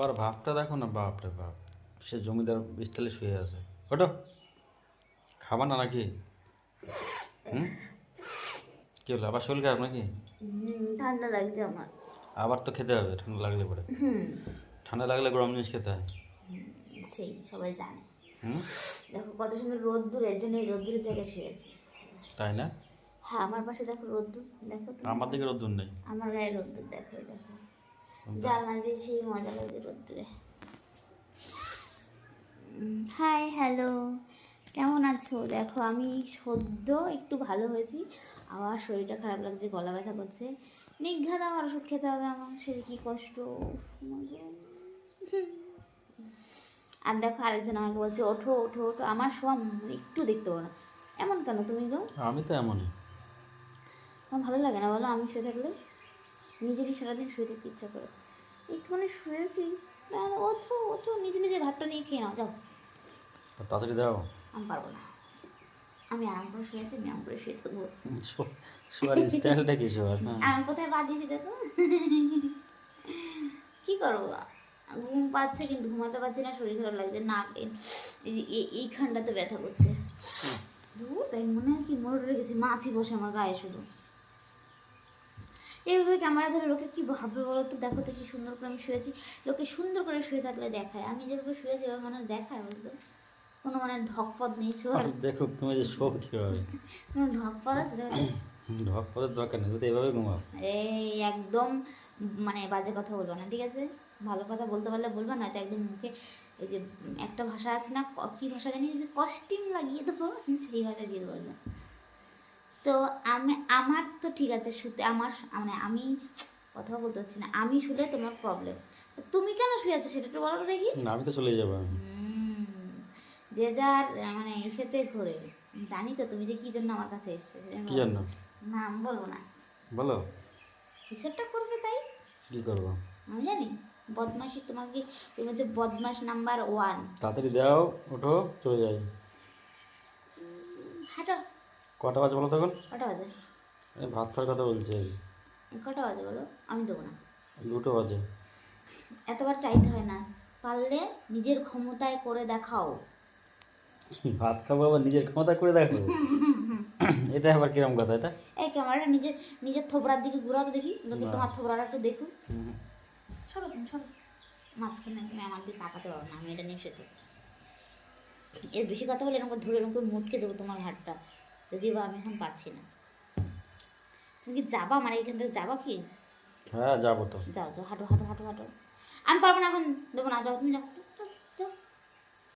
আর ভাবটা দেখো না, বাপ রে বাপ, সে জমিদার স্টাইলে শুয়ে আছে। ওটো, খাবার না নাকি? হুম, কি হলো, আবার শরীর খারাপ নাকি? ঠান্ডা লাগছে আমার। আবার তো খেতে হবে ঠান্ডা লাগলে পরে। ঠান্ডা লাগলে গরম জিনিস খেতে হয়। সেই সবাই জানে। হুম, দেখো কত সুন্দর রোদ্দুর, এর জন্য এই রোদ্দুরের জায়গায় শুয়েছে। তাই না? হ্যাঁ, আমার পাশে দেখো রোদ্দুর, দেখো তুমি। আমার দিকে রোদ্দুর নেই। আমার গায়ে রোদ্দুর, দেখো এই দেখো। কোনটা? জানলা দিয়ে সেই মজা লাগছে রোদ্দুরে। হাই, হ্যালো, কেমন আছো? দেখো আমি সদ্য একটু ভালো হয়েছি, আবার শরীরটা খারাপ লাগছে, গলা ব্যথা করছে। নিঘাত আমার ওষুধ খেতে হবে, আমার সে কি কষ্ট। উফ, মা গো। আর দেখো আরেকজন আমাকে বলছে ওঠো ওঠো ওঠো, আমার শোয়া একটু দেখতে পাবো না। এমন কেন তুমি গো? আমি তো এমনই। আমার ভালো লাগে না বলো আমি শুয়ে থাকলে? নিজেরই সারাদিন শুয়ে থাকতে ইচ্ছা করে। একটুখানি শুয়েছি, তাহলে ওঠো ওঠো, নিজে নিজে ভাতটা নিয়ে খেয়ে নাও, যাও। আর তাড়াতাড়ি দাও। আমি পারবো না, আমি আরাম করে শুয়েছি, আমি আরাম করে শুয়ে থাকবো। শোয়ার স্টাইলটা কি শোয়ার? হ্যাঁ, আমি কোথায় বাদ দিয়েছি দেখো। কি করবো, ঘুম পাচ্ছে কিন্তু ঘুমাতে পারছি না, শরীর খারাপ লাগছে, নাক এই যে এইখানটাতে ব্যথা করছে। ধুর, তাই মনে হয় কি মোড় রেখেছি, মাছি বসে আমার গায়ে শুধু। এইভাবে ক্যামেরা ধরে লোকে কি ভাববে বলো তো? দেখো তো কি সুন্দর করে আমি শুয়েছি। লোকে সুন্দর করে শুয়ে থাকলে দেখায়, আমি যেভাবে শুয়েছি এভাবে মানুষ দেখায় বলতো? কোনো মানে ঢকপদ নেই শোয়ার? দেখো তুমি যে শো কিভাবে। কোনো ঢকপদ আছে দেখো? ঢক পদের দরকার নেই, তুমি তো এভাবে ঘুমাও। এই একদম মানে বাজে কথা বলবো না, ঠিক আছে? ভালো কথা বলতে পারলে বলবা, নয়তো একদম মুখে এই যে একটা ভাষা আছে না, কি ভাষা জানি, যে কস্টিং লাগিয়ে দেবো, সেই ভাষা দিয়ে বলবো। তো আমি আমার তো ঠিক আছে শুতে, আমার মানে আমি কথা বলতে পারছি না, আমি শুলে তোমার প্রবলেম। তুমি কেন শুয়ে আছো সেটা একটু বলো তো দেখি। না, আমি তো চলে যাবো। যে যার মানে ইসেতে ঘোরে। জানি তো তুমি যে কি জন্য আমার কাছে এসছো, সেটা আমি কি বলবো জন্য? না। না, আমি বলবো না। বলো। কিছু একটা করবে তাই। কি করবো? আমি জানি। বদমাইশি তোমার কি, তুমি হচ্ছে বদমাস নাম্বার 1। তাড়াতাড়ি দাও, ওঠো, চলে যাই। হাঁটো। কটা বাজে বলো তখন? কটা বাজে? এই ভাত খাওয়ার কথা বলছি আর কি। কটা বাজে বলো, আমি দেবো না। 2টো বাজে। এতবার চাইতে হয় না, পারলে নিজের ক্ষমতায় করে দেখাও। ভাত খাবো আবার নিজের ক্ষমতা করে দেখো? এটা আবার কিরম কথা এটা? এই ক্যামেরাটা নিজের নিজের থোবরার দিকে ঘুরাও তো দেখি, লোকে না। তোমার থোবরাটা একটু দেখুন। হুম। সরো তুমি সরো, মাঝখানে তুমি আমার দিকে তাকাতে পারো না, আমি এটা নিয়ে সেতে। এর বেশি কথা বলে এরকম করে ধরে এরকম করে মুটকে দেবো তোমার হাতটা, যদিও বা আমি এখন পারছি না। তুমি কি যাবা, মানে এখান থেকে যাবা কি? হ্যাঁ, যাবো তো। যাও যাও, হাঁটো হাঁটো হাঁটো হাঁটো। আমি পারবো না এখন, দেবো না, যাও তুমি যাও।